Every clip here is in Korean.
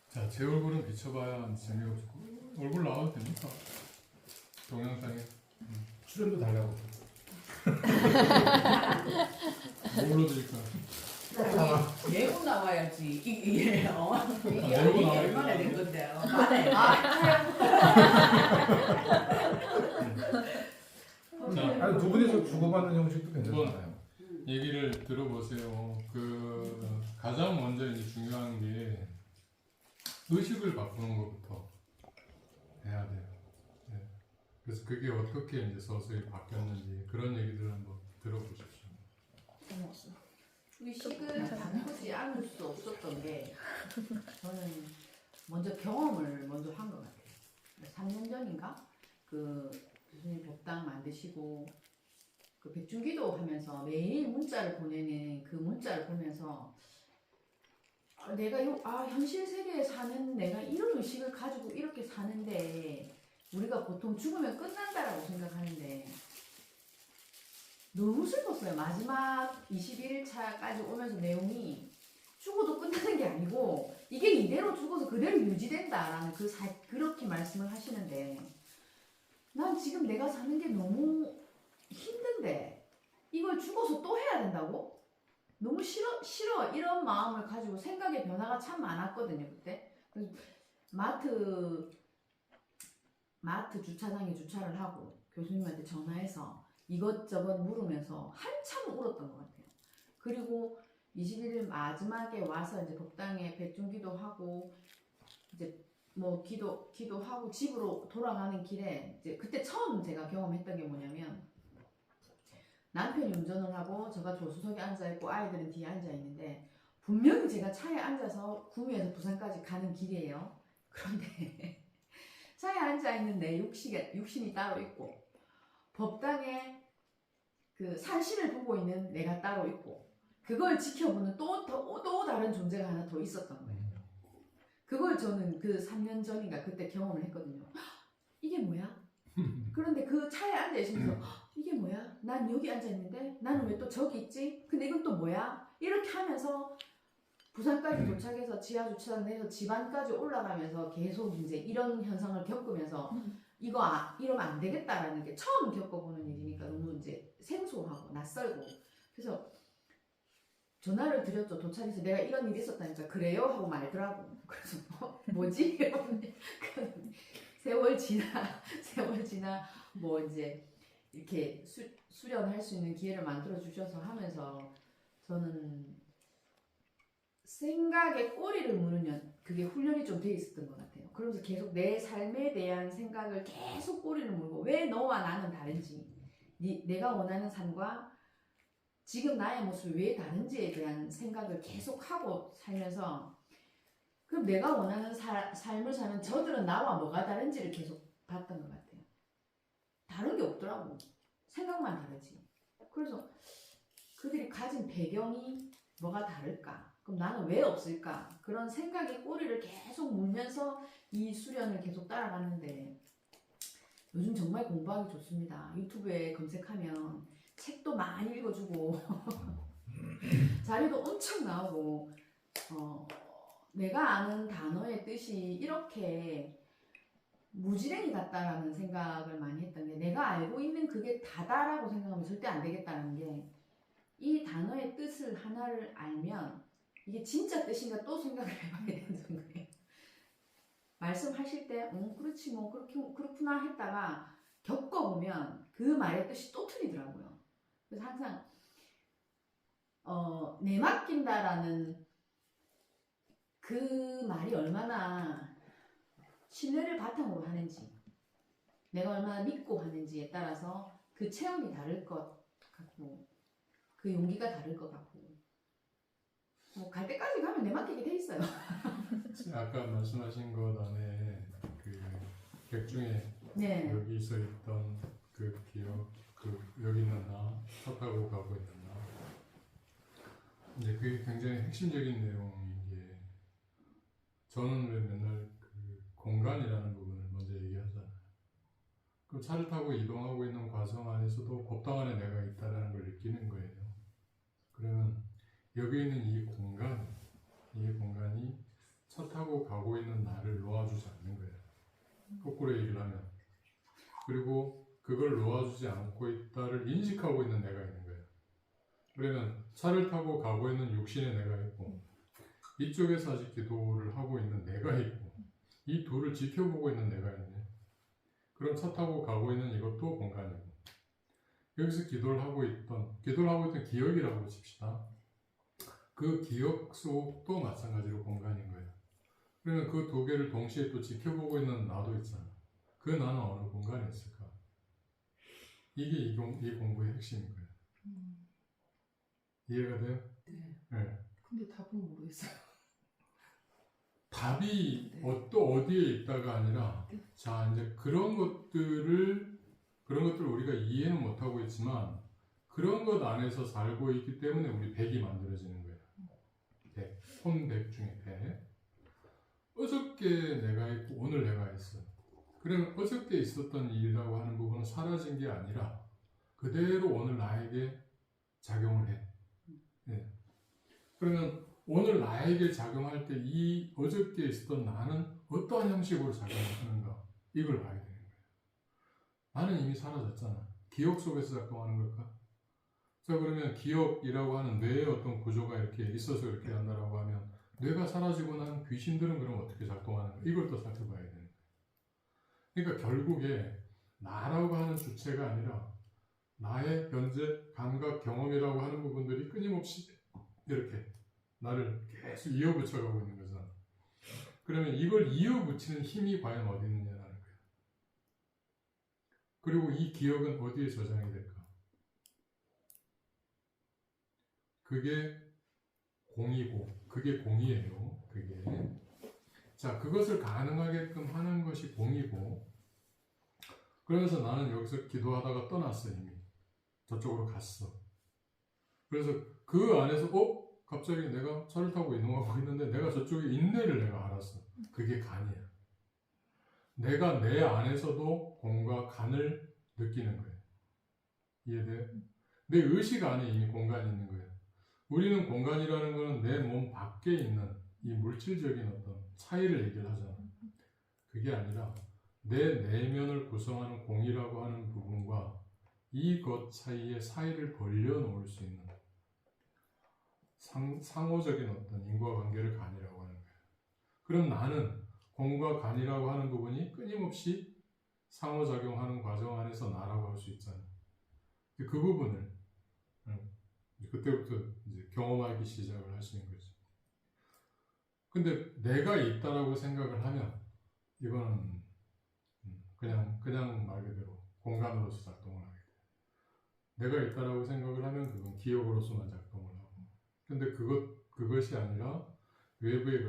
자, 제 얼굴은 비춰봐야 재미가 없고 얼굴 나와도 됩니까? 동영상에 출연도 달라고. 뭘로 드릴까요? 내고 나와야지. 이게 내고 나와야 얼마나 되나? 된 건데? 자, 아니 두 분이서 주고받는 형식도 괜찮잖아요. 얘기를 들어보세요. 그 가장 먼저 이제 중요한 게 의식을 바꾸는 것부터 해야 돼요. 네. 그래서 그게 어떻게 이제 서서히 바뀌었는지 그런 얘기들을 한번 들어보십시오. 의식을 바꾸지 않을 수 없었던 게 저는 먼저 경험을 먼저 한 것 같아요. 3년 전인가 그 교수님 법당 만드시고 그 백중기도 하면서 매일 문자를 보내는 그 문자를 보면서 내가 현실 세계에 사는 내가 이런 의식을 가지고 이렇게 사는데 우리가 보통 죽으면 끝난다라고 생각하는데 너무 슬펐어요. 마지막 21일차까지 오면서 내용이 죽어도 끝나는 게 아니고 이게 이대로 죽어서 그대로 유지된다라는 그렇게 말씀을 하시는데 난 지금 내가 사는 게 너무 힘든데 이걸 죽어서 또 해야 된다고? 너무 싫어 이런 마음을 가지고 생각의 변화가 참 많았거든요 그때. 그래서 마트 주차장에 주차를 하고 교수님한테 전화해서 이것저것 물으면서 한참 울었던 것 같아요. 그리고 21일 마지막에 와서 이제 법당에 백중기도 하고 이제 뭐 기도하고 집으로 돌아가는 길에 이제 그때 처음 제가 경험했던 게 뭐냐면 남편이 운전을 하고 제가 조수석에 앉아있고 아이들은 뒤에 앉아있는데 분명히 제가 차에 앉아서 구미에서 부산까지 가는 길이에요. 그런데 차에 앉아있는 내 육신이 따로 있고 법당에 그 산신을 보고 있는 내가 따로 있고 그걸 지켜보는 또 다른 존재가 하나 더 있었던 거예요. 그걸 저는 그 3년 전인가 그때 경험을 했거든요. 이게 뭐야? 그런데 그 차에 앉아있으면서 이게 뭐야? 난 여기 앉아있는데 나는 왜 또 저기 있지? 근데 이건 또 뭐야? 이렇게 하면서 부산까지 도착해서 지하 주차장 내서 집안까지 올라가면서 계속 이제 이런 현상을 겪으면서 이러면 안 되겠다라는 게 처음 겪어보는 일이니까 너무 이제 생소하고 낯설고 그래서 전화를 드렸죠. 도착해서 내가 이런 일이 있었다니까 그래요? 하고 말더라고. 그래서 뭐지? 세월 지나 뭐 이제 이렇게 수련할 수 있는 기회를 만들어 주셔서 하면서 저는 생각에 꼬리를 무는 그게 훈련이 좀 돼 있었던 것 같아요. 그러면서 계속 내 삶에 대한 생각을 계속 꼬리를 물고 왜 너와 나는 다른지 내가 원하는 삶과 지금 나의 모습이 왜 다른지에 대한 생각을 계속하고 살면서 그럼 내가 원하는 삶을 사는 저들은 나와 뭐가 다른지를 계속 봤던 것 같아요. 다른 게 없더라고. 생각만 다르지. 그래서 그들이 가진 배경이 뭐가 다를까? 그럼 나는 왜 없을까? 그런 생각의 꼬리를 계속 물면서 이 수련을 계속 따라가는데 요즘 정말 공부하기 좋습니다. 유튜브에 검색하면 책도 많이 읽어주고 자료도 엄청 나오고 내가 아는 단어의 뜻이 이렇게 무지랭이 같다라는 생각을 많이 했던 게 내가 알고 있는 그게 다다라고 생각하면 절대 안 되겠다는 게 이 단어의 뜻을 하나를 알면 이게 진짜 뜻인가 또 생각을 해봐야 되는 거예요. 말씀하실 때 그렇지 뭐 그렇구나 했다가 겪어보면 그 말의 뜻이 또 틀리더라고요. 그래서 항상 내맡긴다라는 그 말이 얼마나 신뢰를 바탕으로 하는지 내가 얼마나 믿고 하는지에 따라서 그 체험이 다를 것 같고 그 용기가 다를 것 같고 뭐 갈 때까지 가면 내맡기게 돼 있어요. 아까 말씀하신 것 안에 그 백중에 네. 여기 서 있던 그 기억, 그 여기 있는 나, 턱하고 가고 있는 나. 이제 그게 굉장히 핵심적인 내용인 게 저는 왜 맨날 그 차를 타고 이동하고 있는 과정 안에서도 법당 안에 내가 있다라는 걸 느끼는 거예요. 그러면 여기 있는 이 공간이 차 타고 가고 있는 나를 놓아주지 않는 거예요. 거꾸로 얘기를 하면. 그리고 그걸 놓아주지 않고 있다를 인식하고 있는 내가 있는 거예요. 그러면 차를 타고 가고 있는 육신의 내가 있고 이쪽에서 아직 기도를 하고 있는 내가 있고 이 둘을 지켜보고 있는 내가 있네. 그럼 차 타고 가고 있는 이것도 공간이고 여기서 기도를 하고 있던 기억이라고 칩시다. 그 기억 속도 마찬가지로 공간인 거예요. 그러면 그 두 개를 동시에 또 지켜보고 있는 나도 있잖아. 그 나는 어느 공간에 있을까? 이게 이 공부의 핵심인 거예요. 이해가 돼요? 네. 네. 근데 답은 모르겠어요. 답이 네. 또 어디에 있다가 아니라 네. 자 이제 그런 것들을 우리가 이해는 못하고 있지만 그런 것 안에서 살고 있기 때문에 우리 백이 만들어지는 거예요. 백, 혼백 중에 백. 어저께 내가 있고 오늘 내가 있어. 그러면 어저께 있었던 일이라고 하는 부분은 사라진 게 아니라 그대로 오늘 나에게 작용을 해. 네. 그러면 오늘 나에게 작용할 때 이 어저께 있었던 나는 어떠한 형식으로 작용을 하는가 이걸 봐야 되는 거예요. 나는 이미 사라졌잖아. 기억 속에서 작동하는 걸까? 자 그러면 기억이라고 하는 뇌의 어떤 구조가 이렇게 있어서 이렇게 한다라고 하면 뇌가 사라지고 난 귀신들은 그럼 어떻게 작동하는가 이걸 또 살펴봐야 되는 거예요. 그러니까 결국에 나라고 하는 주체가 아니라 나의 현재 감각 경험이라고 하는 부분들이 끊임없이 이렇게 나를 계속 이어붙여가고 있는 거잖아. 그러면 이걸 이어붙이는 힘이 과연 어디 있느냐라는 거예요. 그리고 이 기억은 어디에 저장이 될까? 그게 공이고, 그게 공이에요. 그게. 자, 그것을 가능하게끔 하는 것이 공이고, 그러면서 나는 여기서 기도하다가 떠났어, 이미. 저쪽으로 갔어. 그래서 그 안에서, 갑자기 내가 차를 타고 이동하고 있는데 내가 저쪽에 있네를 내가 알았어. 그게 간이야. 내가 내 안에서도 공과 간을 느끼는 거예요. 이해돼요? 내 의식 안에 이미 공간이 있는 거예요. 우리는 공간이라는 거는 내 몸 밖에 있는 이 물질적인 어떤 차이를 얘기를 하잖아. 그게 아니라 내 내면을 구성하는 공이라고 하는 부분과 이것 사이의 사이를 벌려놓을 수 있는 상호적인 어떤 인과관계를 간이라고 하는 거예요. 그럼 나는 공과 간이라고 하는 부분이 끊임없이 상호작용하는 과정 안에서 나라고 할 수 있잖아요. 그 부분을 그때부터 이제 경험하기 시작을 하시는 거죠. 근데 내가 있다라고 생각을 하면 이거는 그냥 말 그대로 공간으로서 작동을 하게 돼요. 내가 있다라고 생각을 하면 그건 기억으로서만 작동을 하고. 근데 그것이 아니라 외부에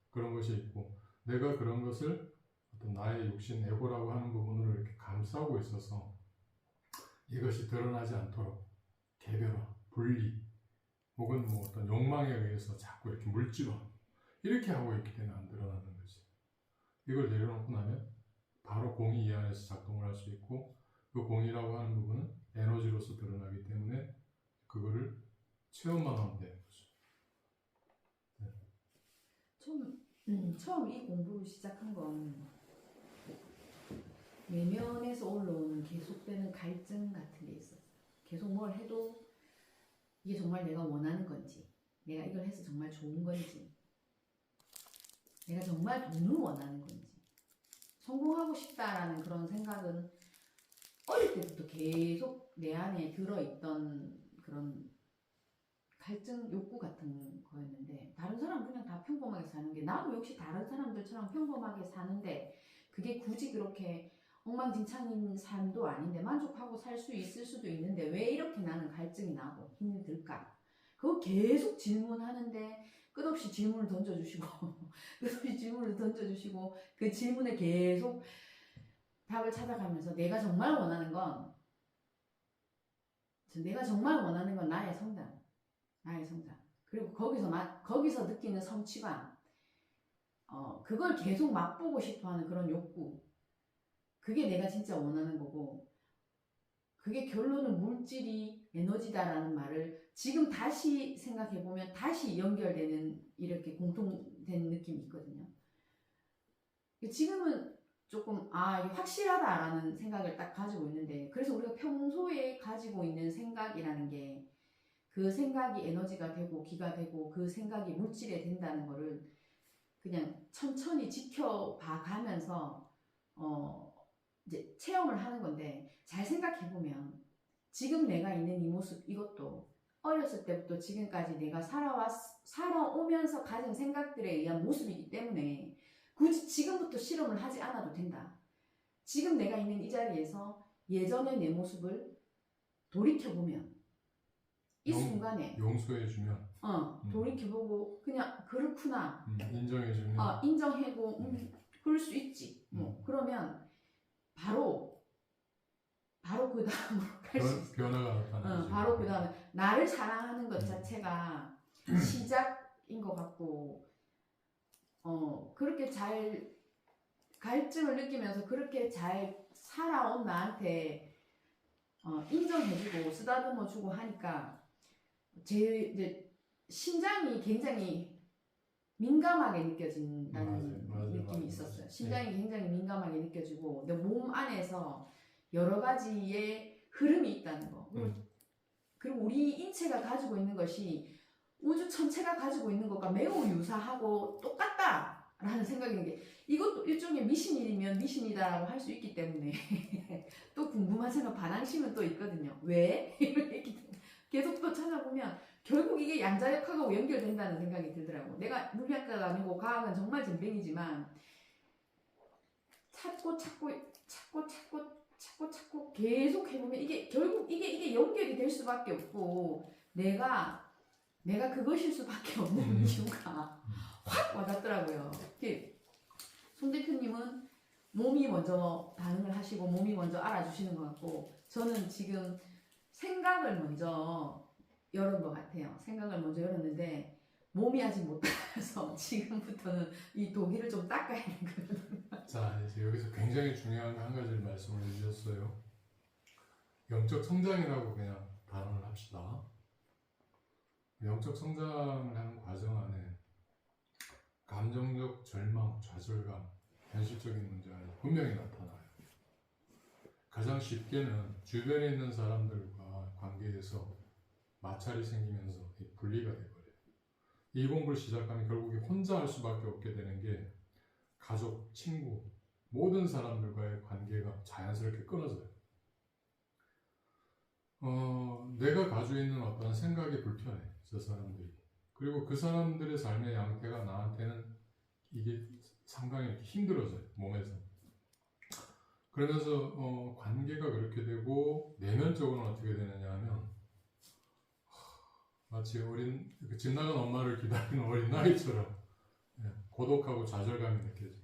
그런 것이 있고 내가 그런 것을 어떤 나의 육신 에고라고 하는 부분으로 이렇게 감싸고 있어서 이것이 드러나지 않도록 개별화, 분리 혹은 뭐 어떤 욕망에 의해서 자꾸 이렇게 물질화 이렇게 하고 있기 때문에 안 드러나는 거지. 이걸 내려놓고 나면 바로 공이 이 안에서 작동을 할 수 있고 그 공이라고 하는 부분은 에너지로서 드러나기 때문에 그거를 체험만 하면 되는 거죠. 처음 이 공부를 시작한 건 내면에서 올라오는 계속되는 갈증 같은 게 있었어요. 계속 뭘 해도 이게 정말 내가 원하는 건지, 내가 이걸 해서 정말 좋은 건지, 내가 정말 돈을 원하는 건지, 성공하고 싶다라는 그런 생각은 어릴 때부터 계속 내 안에 들어있던 그런 갈증, 욕구 같은 거였는데 다른 사람은 그냥 다 평범하게 사는 게 나도 역시 다른 사람들처럼 평범하게 사는데 그게 굳이 그렇게 엉망진창인 삶도 아닌데 만족하고 살 수 있을 수도 있는데 왜 이렇게 나는 갈증이 나고 힘이 들까? 그거 계속 질문하는데 끝없이 질문을 던져주시고 끝없이 질문을 던져주시고 그 질문에 계속 답을 찾아가면서 내가 정말 원하는 건 나의 성장. 나의 성장. 그리고 거기서 느끼는 성취감, 그걸 계속 맛보고 싶어 하는 그런 욕구, 그게 내가 진짜 원하는 거고 그게 결론은 물질이 에너지다라는 말을 지금 다시 생각해보면 다시 연결되는 이렇게 공통된 느낌이 있거든요. 지금은 조금 이게 확실하다라는 생각을 딱 가지고 있는데 그래서 우리가 평소에 가지고 있는 생각이라는 게 그 생각이 에너지가 되고 기가 되고 그 생각이 물질에 된다는 거를 그냥 천천히 지켜봐 가면서 이제 체험을 하는 건데 잘 생각해보면 지금 내가 있는 이 모습 이것도 어렸을 때부터 지금까지 내가 살아오면서 가진 생각들에 의한 모습이기 때문에 굳이 지금부터 실험을 하지 않아도 된다. 지금 내가 있는 이 자리에서 예전의 내 모습을 돌이켜보면 이 순간에 용서해주면 돌이켜보고 그냥 그렇구나 인정해주면 인정하고 그럴 수 있지 그러면 바로 그 다음으로 갈 수 있어. 변화가 나타나지. 바로 그 다음에 나를 사랑하는 것 자체가 시작인 것 같고 그렇게 잘 갈증을 느끼면서 그렇게 잘 살아온 나한테 인정해주고 쓰다듬어주고 하니까 제 이제 심장이 굉장히 민감하게 느껴진다는 느낌이 있었어요. 심장이 굉장히 민감하게 느껴지고 내 몸 안에서 여러 가지의 흐름이 있다는 거. 그리고 우리 인체가 가지고 있는 것이 우주 전체가 가지고 있는 것과 매우 유사하고 똑같다라는 생각이 있는 게 이것도 일종의 미신이면 미신이다라고 할 수 있기 때문에 또 궁금한 생각 반항심은 또 있거든요. 왜? 이렇게 계속 또 찾아보면 결국 이게 양자역학하고 연결된다는 생각이 들더라고. 내가 물리학자가 아니고 과학은 정말 젬병이지만 찾고 계속 해보면 이게 결국 이게 연결이 될 수밖에 없고 내가 그것일 수밖에 없는 이유가 확 와닿더라고요. 송 대표님은 몸이 먼저 반응을 하시고 몸이 먼저 알아주시는 것 같고 저는 지금 생각을 먼저 열은 것 같아요. 생각을 먼저 열었는데 몸이 아직 못 따라서 지금부터는 이 독일을 좀 닦아야 되거든요. 자, 이제 여기서 굉장히 중요한 한 가지를 말씀을 해주셨어요. 영적 성장이라고 그냥 단언을 합시다. 영적 성장을 하는 과정 안에 감정적 절망, 좌절감, 현실적인 문제가 분명히 나타나요. 가장 쉽게는 주변에 있는 사람들과 관계에서 마찰이 생기면서 분리가 돼버려요. 이 공부를 시작하면 결국에 혼자 할 수밖에 없게 되는 게 가족, 친구, 모든 사람들과의 관계가 자연스럽게 끊어져요. 내가 가지고 있는 어떤 생각이 불편해, 저 사람들이. 그리고 그 사람들의 삶의 양태가 나한테는 이게 상당히 힘들어져요, 몸에서. 그러면서 관계가 그렇게 되고 내면적으로는 어떻게 되느냐 하면 마치 집 나간 엄마를 기다리는 어린 아이처럼 고독하고 좌절감이 느껴져요.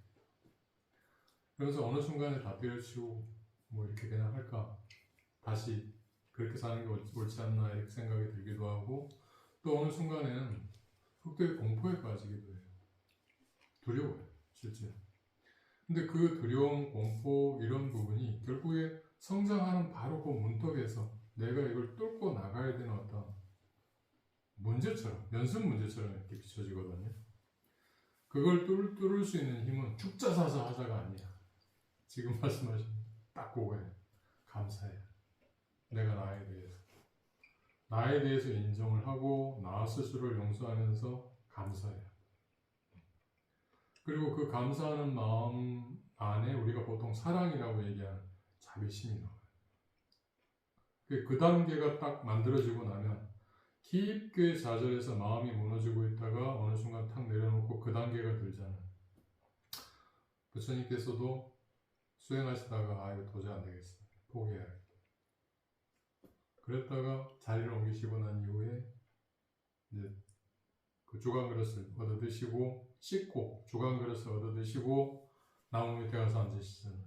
그래서 어느 순간에 다 때려치우고 뭐 이렇게 그냥 할까, 다시 그렇게 사는 게 옳지 않나 이렇게 생각이 들기도 하고, 또 어느 순간에는 극도의 공포에 빠지기도 해요. 두려워요, 실제. 근데 그 두려움, 공포 이런 부분이 결국에 성장하는 바로 그 문턱에서 내가 이걸 뚫고 나가야 되는 어떤 문제처럼, 연습 문제처럼 이렇게 비춰지거든요. 그걸 뚫을 수 있는 힘은 죽자사자 하자가 아니야. 지금 말씀하신 딱 그거예요. 감사해. 내가 나에 대해서 인정을 하고 나 스스로를 용서하면서 감사해요. 그리고 그 감사하는 마음 안에 우리가 보통 사랑이라고 얘기하는 자비심이 나와요. 그 단계가 딱 만들어지고 나면 깊게 좌절해서 마음이 무너지고 있다가 어느 순간 탁 내려놓고 그 단계가 들잖아요. 부처님께서도 수행하시다가 이거 도저히 안 되겠어, 포기해야겠다. 그랬다가 자리를 옮기시고 난 이후에 이제 그 주간 그릇을 얻어 드시고 씻고 주간 그릇을 얻어 드시고 나무 밑에 가서 앉으시잖아요.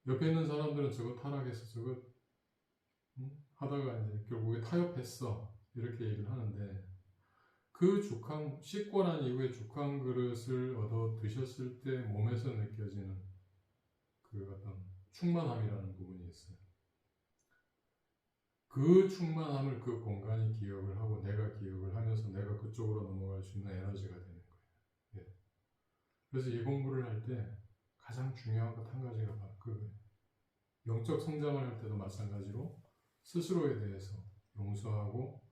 옆에 있는 사람들은 저거 타락해서 저거 하다가 이제 결국에 타협했어 이렇게 얘기를 하는데, 그 씻고 난 이후에 죽한 그릇을 얻어 드셨을 때 몸에서 느껴지는 그 어떤 충만함이라는 부분이 있어요. 그 충만함을 그 공간이 기억을 하고 내가 기억을 하면서 내가 그쪽으로 넘어갈 수 있는 에너지가 되는 거예요. 예. 그래서 이 공부를 할 때 가장 중요한 것 한 가지가 바로 그거예요. 영적 성장을 할 때도 마찬가지로 스스로에 대해서 용서하고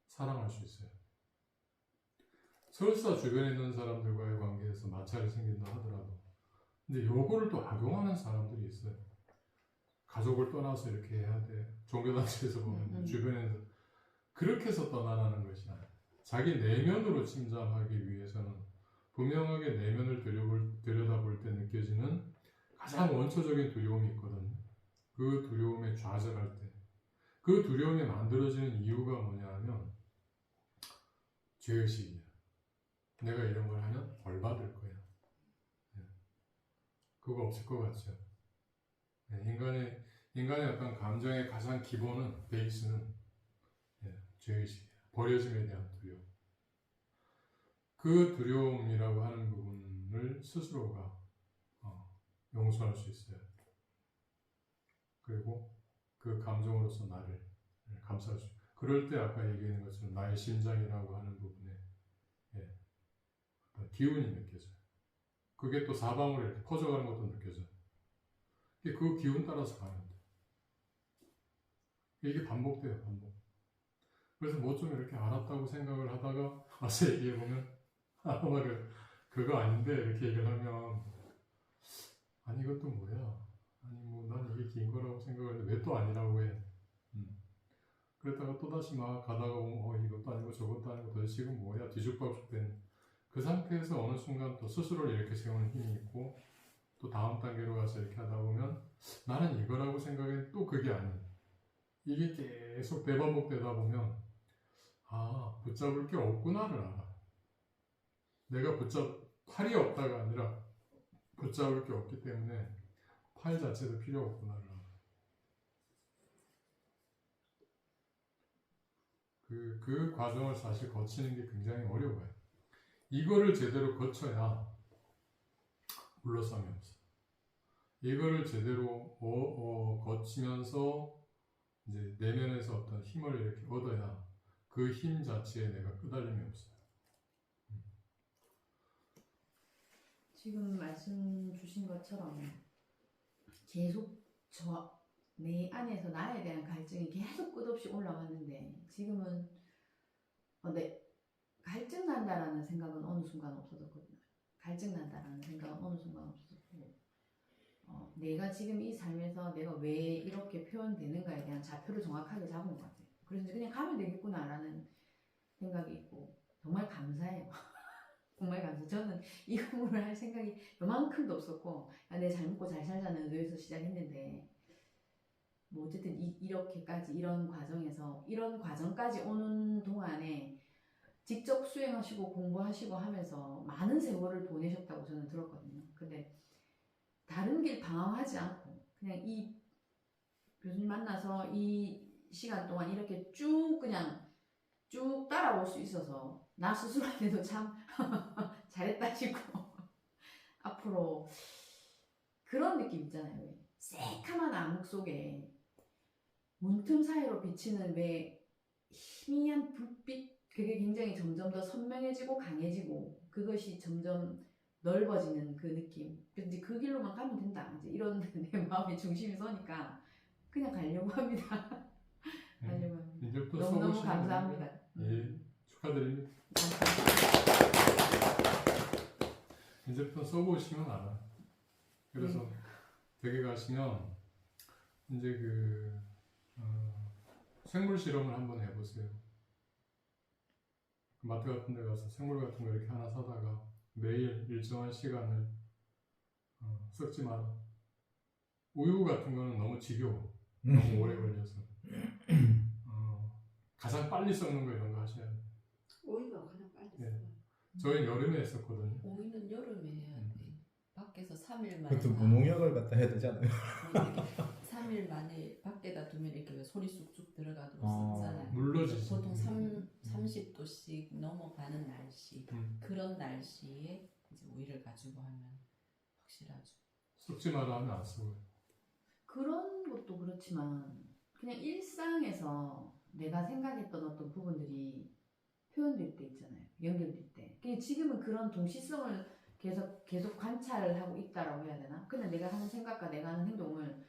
사랑할 수 있어요. 설사 주변에 있는 사람들과의 관계에서 마찰이 생긴다 하더라도 근데 요거를 또 악용하는 사람들이 있어요. 가족을 떠나서 이렇게 해야 돼. 종교단체에서 보면 주변에서 그렇게 해서 떠나라는 것이 아니에요. 자기 내면으로 침잠하기 위해서는 분명하게 내면을 들여다볼 때 느껴지는 가장 원초적인 두려움이 있거든요. 그 두려움에 좌절할 때 그 두려움이 만들어지는 이유가 뭐냐 하면 죄의식이야. 내가 이런 걸 하면 벌 받을 거야. 그거 없을 것 같죠. 인간의 어떤 감정의 가장 기본은 베이스는 죄의식이에요. 버려짐에 대한 두려움. 그 두려움이라고 하는 부분을 스스로가 용서할 수 있어요. 그리고 그 감정으로서 나를 감싸줄 수 있어요. 그럴 때 아까 얘기한 것처럼 나의 심장이라고 하는 부분에 기운이 느껴져요. 그게 또 사방으로 이렇게 퍼져가는 것도 느껴져요. 그 기운 따라서 가면 돼요. 이게 반복돼요, 반복. 그래서 뭐 좀 이렇게 알았다고 생각을 하다가 와서 얘기해보면 말을 그거 아닌데 이렇게 얘기를 하면 아니 이것도 뭐야? 아니 뭐 난 이게 긴 거라고 생각을 했는데 왜 또 아니라고 해? 그랬다가 또다시 막 가다가 보면 이것도 아니고 저것도 아니고 도대체 이건 뭐야? 뒤죽박죽 된 그 상태에서 어느 순간 또 스스로를 이렇게 세우는 힘이 있고 또 다음 단계로 가서 이렇게 하다 보면 나는 이거라고 생각해 또 그게 아니에요. 이게 계속 대반복되다 보면 붙잡을 게 없구나를 알아. 내가 팔이 없다가 아니라 붙잡을 게 없기 때문에 팔 자체도 필요 없구나를 알아. 그 과정을 사실 거치는 게 굉장히 어려워요. 이거를 제대로 거쳐야 물러섬이 없어요. 이거를 제대로 거치면서 이제 내면에서 어떤 힘을 이렇게 얻어야 그 힘 자체에 내가 끄달림이 없어요. 지금 말씀 주신 것처럼 계속 내 안에서 나에 대한 갈증이 계속 끝없이 올라갔는데 지금은 갈증 난다라는 생각은 어느 순간 없어졌거든요. 갈증 난다라는 생각은 어느 순간 없어졌고 내가 지금 이 삶에서 내가 왜 이렇게 표현되는가에 대한 좌표를 정확하게 잡은 것 같아요. 그래서 그냥 가면 되겠구나라는 생각이 있고 정말 감사해요. 정말 감사해요. 저는 이 공부를 할 생각이 요만큼도 없었고 내 잘 먹고 잘 살자는 의도에서 시작했는데 뭐 어쨌든 이렇게까지 이런 과정까지 오는 동안에 직접 수행하시고 공부하시고 하면서 많은 세월을 보내셨다고 저는 들었거든요. 근데 다른 길 방황하지 않고 그냥 이 교수님 만나서 이 시간 동안 이렇게 쭉 따라올 수 있어서 나 스스로한테도 참 잘했다 싶고 앞으로 그런 느낌 있잖아요. 왜 새카만 암흑 속에 문틈 사이로 비치는 왜 희미한 불빛 그게 굉장히 점점 더 선명해지고 강해지고 그것이 점점 넓어지는 그 느낌. 이제 그 길로만 가면 된다. 이제 이런 내 마음의 중심이 서니까 그냥 가려고 합니다. 가려고 합니다. 이제부터 너무너무 써보시면 감사합니다. 예, 축하드립니다. 이제부터 써보시면 알아. 그래서 댁에 가시면 이제 생물 실험을 한번 해보세요. 마트 같은 데 가서 생물 같은 거 이렇게 하나 사다가 매일 일정한 시간을 썩지 마라. 우유 같은 거는 너무 지겨워. 너무 오래 걸려서. 가장 빨리 썩는 거 이런 거 하셔야 돼요. 오이가 가장 빨리 썩어요. 저희는 여름에 했었거든요. 오이는 여름에 해야 돼. 밖에서 3일 만에. 그것도 무농약을 갖다 해야 되지 않아요? 3일 만에 밖에다 두면 이렇게 왜 손이 쑥쑥 들어가도 썩잖아요. 물러지지. 보통 30도씩 넘어가는 날씨. 그런 날씨에 이제 오이를 가지고 하면 확실하죠. 썩지 마라 하면 안 썩어요. 그런 것도 그렇지만 그냥 일상에서 내가 생각했던 어떤 부분들이 표현될 때 있잖아요. 연결될 때. 근데 지금은 그런 동시성을 계속 관찰을 하고 있다라고 해야 되나? 그냥 내가 하는 생각과 내가 하는 행동을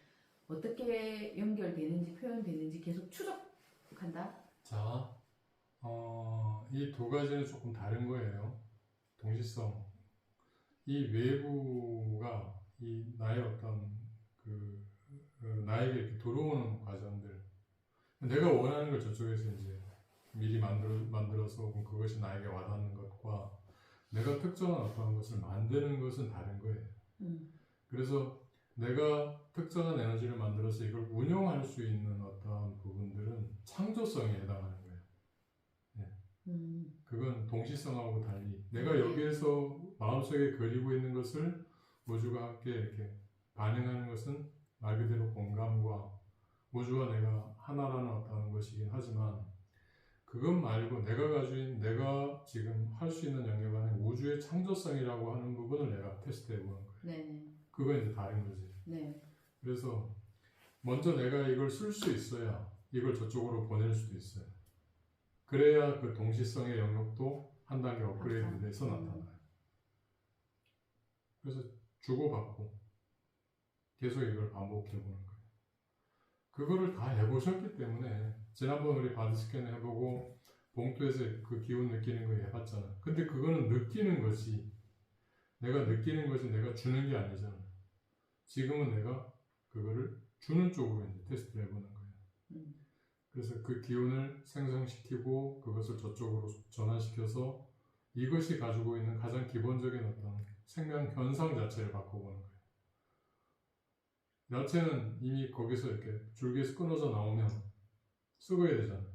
어떻게 연결되는지 표현되는지 계속 추적한다. 자, 이 두 가지는 조금 다른 거예요. 동시성. 이 외부가 이 나의 어떤 나에게 이렇게 들어오는 과정들. 내가 원하는 걸 저쪽에서 이제 미리 만들어서 혹은 그것이 나에게 와닿는 것과 내가 특정한 어떤 것을 만드는 것은 다른 거예요. 그래서 내가 특정한 에너지를 만들어서 이걸 운용할 수 있는 어떤 부분들은 창조성에 해당하는 거예요. 그건 동시성하고 달리 내가 여기에서 마음속에 그리고 있는 것을 우주가 함께 이렇게 반응하는 것은 말 그대로 공감과 우주와 내가 하나라는 어떤 것이긴 하지만 그것 말고 내가 지금 할 수 있는 영역 안에 우주의 창조성이라고 하는 부분을 내가 테스트해 보는 거예요. 네. 그건 이제 다른 거지. 네. 그래서 먼저 내가 이걸 쓸 수 있어야 이걸 저쪽으로 보낼 수도 있어요. 그래야 그 동시성의 영역도 한 단계 업그레이드 돼서 나타나요. 그래서 주고받고 계속 이걸 반복해 보는 거예요. 그거를 다 해보셨기 때문에 지난번 우리 바디 스캔 해보고 봉투에서 그 기운 느끼는 거 해봤잖아. 근데 그거는 느끼는 것이 내가 느끼는 것이 내가 주는 게 아니잖아. 지금은 내가 그거를 주는 쪽으로 이제 테스트를 해보는 거예요. 그래서 그 기운을 생성시키고 그것을 저쪽으로 전환시켜서 이것이 가지고 있는 가장 기본적인 어떤 생명 현상 자체를 바꿔보는 거예요. 야채는 이미 거기서 이렇게 줄기에서 끊어져 나오면 썩어야 되잖아요.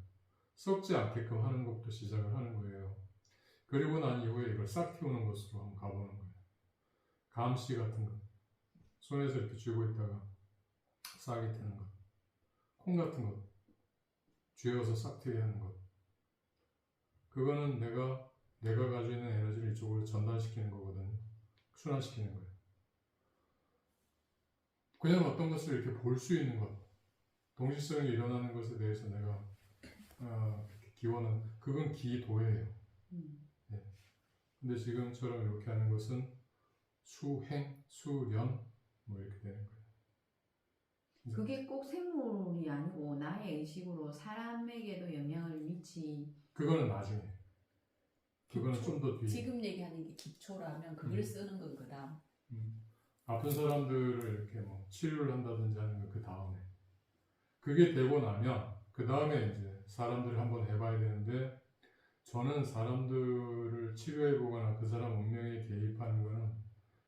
썩지 않게끔 하는 것부터 시작을 하는 거예요. 그리고 난 이후에 이걸 싹 틔우는 것으로 한번 가보는 거예요. 감씨 같은 거 손에서 이렇게 쥐고 있다가 싹이 트는 것, 콩 같은 것 쥐어서 싹 트게 하는 것, 그거는 내가 가지고 있는 에너지를 이쪽으로 전달시키는 거거든요. 순환시키는 거예요. 그냥 어떤 것을 이렇게 볼 수 있는 것, 동시성이 일어나는 것에 대해서 내가 기원은 그건 기도예요. 네. 근데 지금처럼 이렇게 하는 것은 수행, 수련 뭐 이렇게 되는 거예요. 그게 꼭 생물이 아니고 나의 의식으로 사람에게도 영향을 그거는 나중에. 그거는 기초. 좀 더 뒤에. 지금 얘기하는 게 기초라면 그걸 쓰는 건 그 다음. 아픈 사람들을 이렇게 뭐 치료를 한다든지 하는 건 그 다음에. 그게 되고 나면 그 다음에 이제 사람들을 한번 해봐야 되는데 저는 사람들을 치료해보거나 그 사람 운명에 개입하는 거는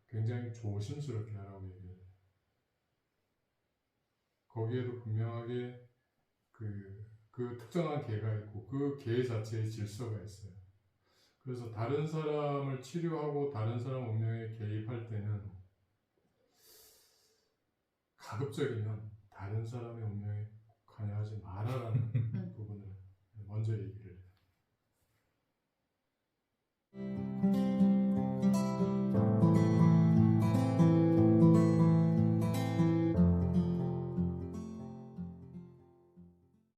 굉장히 조심스럽게 하라고 얘기해요. 거기에도 분명하게 그 특정한 개가 있고 그 개 자체의 질서가 있어요. 그래서 다른 사람을 치료하고 다른 사람 운명에 개입할 때는 가급적이면 다른 사람의 운명에 관여하지 마라라는 부분을 먼저 얘기해요.